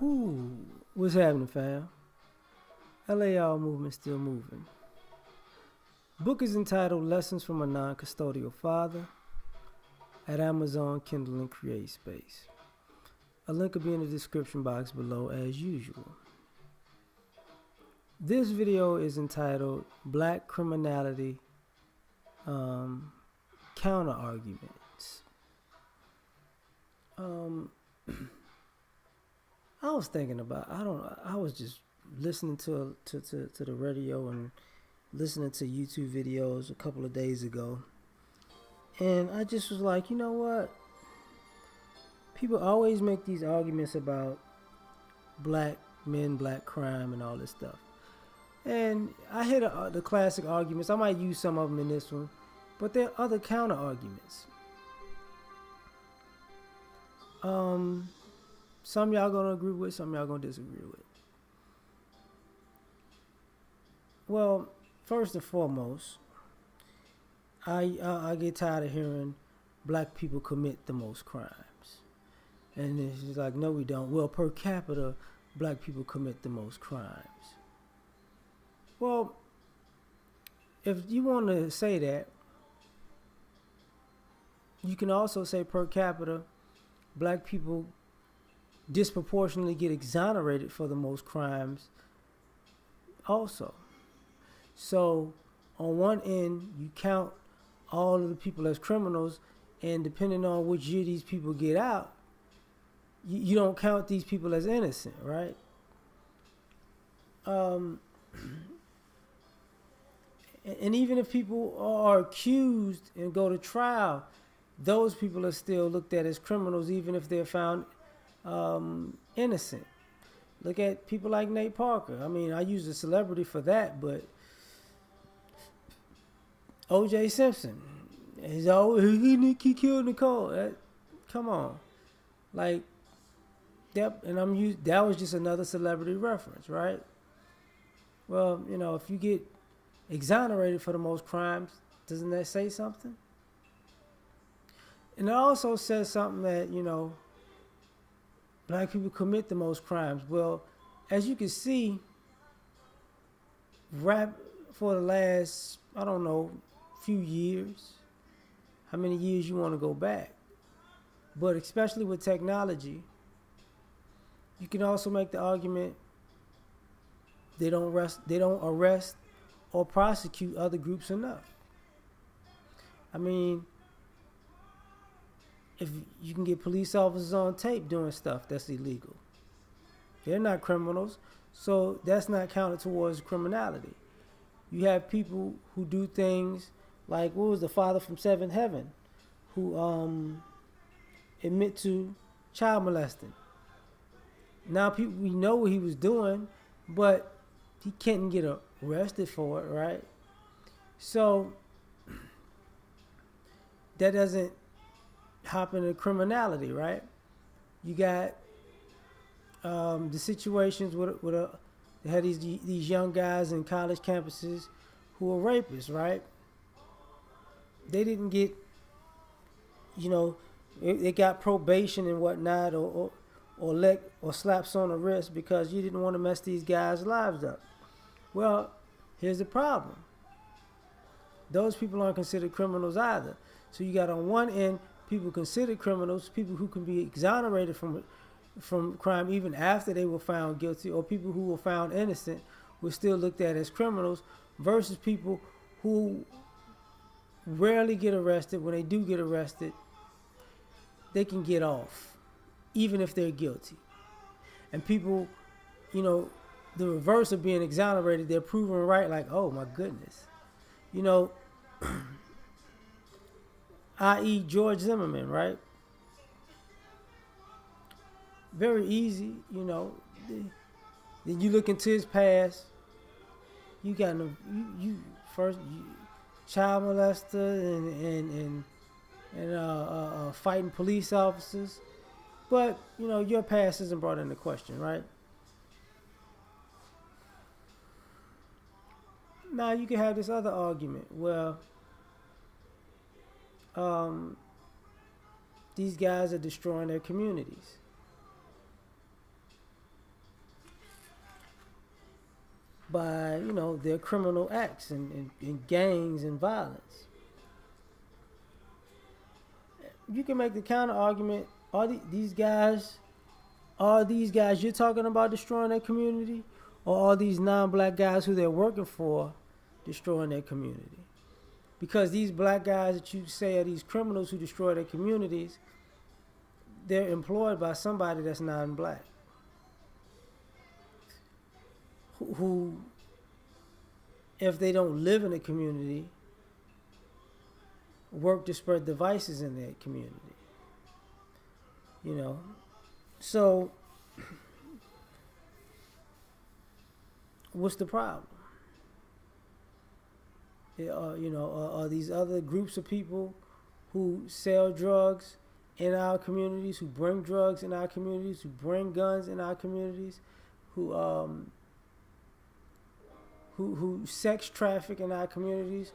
Whoo, what's happening, fam? L.A.R. movement still moving. Book is entitled Lessons from a Non-Custodial Father at Amazon, Kindle, and Create Space. A link will be in the description box below as usual. This video is entitled Black Criminality Counter Arguments. I was thinking about, I was just listening to the radio and listening to YouTube videos a couple of days ago. And I just was like, you know what? People always make these arguments about black men, black crime, and all this stuff. And I hear the classic arguments. I might use some of them in this one, but there are other counter arguments. Some y'all gonna agree with, some y'all gonna disagree with. Well, first and foremost, I get tired of hearing black people commit the most crimes. And it's just like, no, we don't. Well, per capita, black people commit the most crimes. Well, if you want to say that, you can also say per capita, black people disproportionately get exonerated for the most crimes also. So on one end, you count all of the people as criminals, and depending on which year these people get out, you don't count these people as innocent, right? And even if people are accused and go to trial, those people are still looked at as criminals, even if they're found innocent. Look at people like Nate Parker. I mean, I use a celebrity for that, but O.J. Simpson, he killed Nicole. Come on, like that. And that was just another celebrity reference, right? Well, you know, if you get exonerated for the most crimes, doesn't that say something? And it also says something that, you know, black people commit the most crimes. Well, as you can see, rap for the last, I don't know, few years, how many years you want to go back, but especially with technology, you can also make the argument they don't arrest or prosecute other groups enough. I mean, if you can get police officers on tape doing stuff that's illegal, they're not criminals, so that's not counted towards criminality. You have people who do things like, what was the father from Seventh Heaven who admit to child molesting. Now we know what he was doing, but he can't get arrested for it, right? So that doesn't hop into criminality, right? You got the situations they had these young guys in college campuses who are rapists, right? They didn't get, you know, they got probation and whatnot, or slaps on the wrist because you didn't want to mess these guys' lives up. Well, here's the problem. Those people aren't considered criminals either. So you got on one end people considered criminals, people who can be exonerated from crime even after they were found guilty, or people who were found innocent were still looked at as criminals, versus people who rarely get arrested. When they do get arrested, they can get off even if they're guilty. And people, you know, the reverse of being exonerated, they're proven right, like, oh my goodness, you know, i.e. George Zimmerman, right? Very easy, you know. Then you look into his past. You got child molester and fighting police officers, but you know your past isn't brought into question, right? Now you can have this other argument. Well, these guys are destroying their communities. by their criminal acts and gangs and violence. You can make the counter argument: are these guys you're talking about destroying their community, or are these non-black guys who they're working for destroying their community? Because these black guys that you say are these criminals who destroy their communities, they're employed by somebody that's non-black, who if they don't live in a community, work to spread the vices in their community. So what's the problem? Are these other groups of people who sell drugs in our communities, who bring drugs in our communities, who bring guns in our communities, who sex traffic in our communities,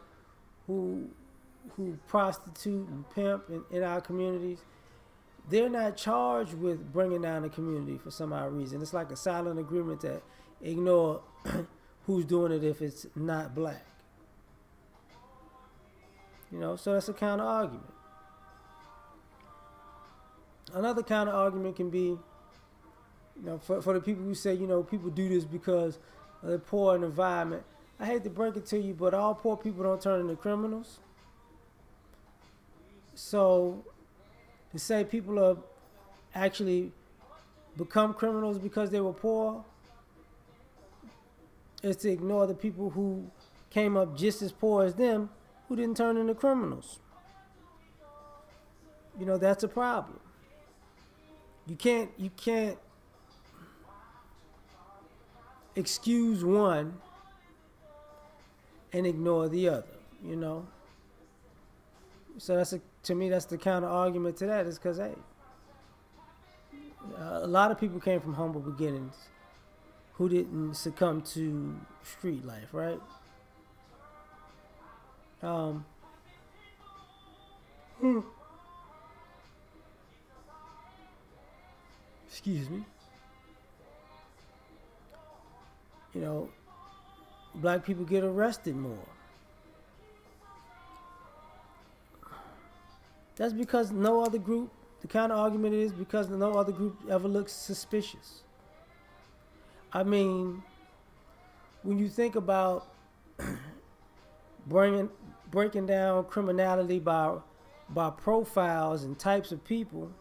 who prostitute and pimp in our communities? They're not charged with bringing down the community for some odd reason. It's like a silent agreement to ignore who's doing it if it's not black. So that's a counter argument. Another counter argument can be, for the people who say, people do this because they're poor in the environment. I hate to break it to you, but all poor people don't turn into criminals. So to say people are actually become criminals because they were poor is to ignore the people who came up just as poor as them who didn't turn into criminals. That's a problem. You can't excuse one and ignore the other, So to me, that's the counter argument to that, is because, hey, a lot of people came from humble beginnings who didn't succumb to street life, right? Excuse me. Black people get arrested more. That's because no other group, the counter argument is because no other group ever looks suspicious. I mean, when you think about breaking down criminality by profiles and types of people,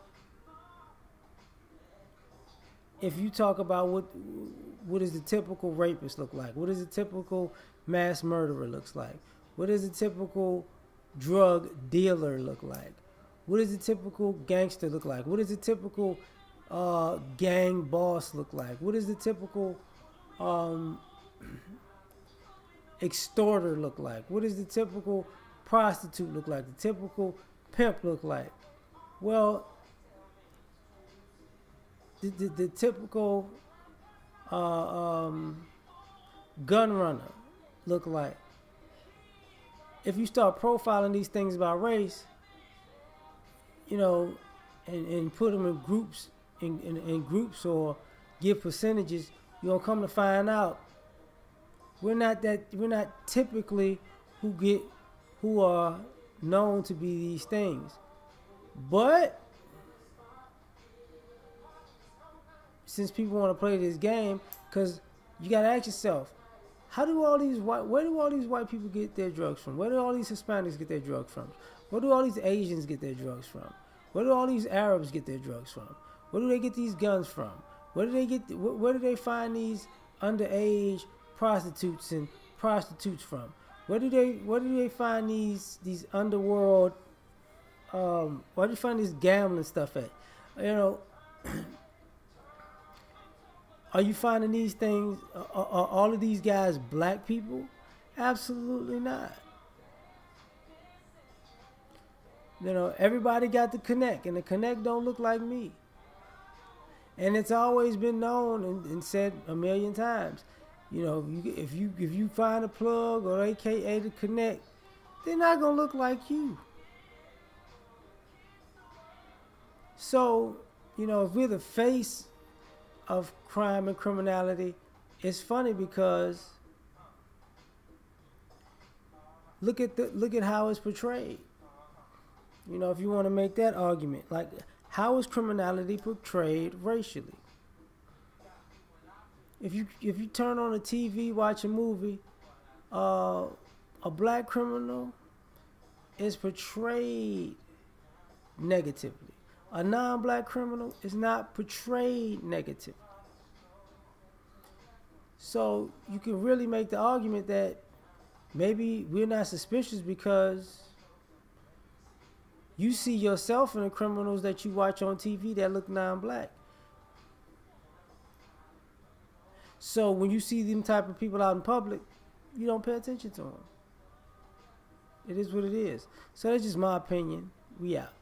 if you talk about what does the typical rapist look like, what does the typical mass murderer looks like, what does the typical drug dealer look like, what does the typical gangster look like, what does the typical gang boss look like, what does the typical extorter look like, what does the typical prostitute look like, the typical pimp look like? Well, the typical gun runner look like. If you start profiling these things about race, and put them in groups, in groups, or give percentages, you're gonna come to find out we're not typically who are known to be these things. But since people want to play this game, because you got to ask yourself, where do all these white people get their drugs from? Where do all these Hispanics get their drugs from? Where do all these Asians get their drugs from? Where do all these Arabs get their drugs from? Where do they get these guns from? Where do they find these underage prostitutes and prostitutes from? Where do they find these underworld? Where do you find this gambling stuff at? Are you finding these things? Are all of these guys black people? Absolutely not. Everybody got the connect, and the connect don't look like me. And it's always been known and said a million times. If you find a plug or AKA the connect, they're not gonna look like you. So, if we're the face of crime and criminality, it's funny because look at how it's portrayed. You know, if you want to make that argument, like how is criminality portrayed racially? If you turn on a TV, watch a movie, uh, a black criminal is portrayed negatively. A non-black criminal is not portrayed negatively. So you can really make the argument that maybe we're not suspicious because you see yourself in the criminals that you watch on TV that look non-black. So when you see them type of people out in public, you don't pay attention to them. It is what it is. So that's just my opinion. We out.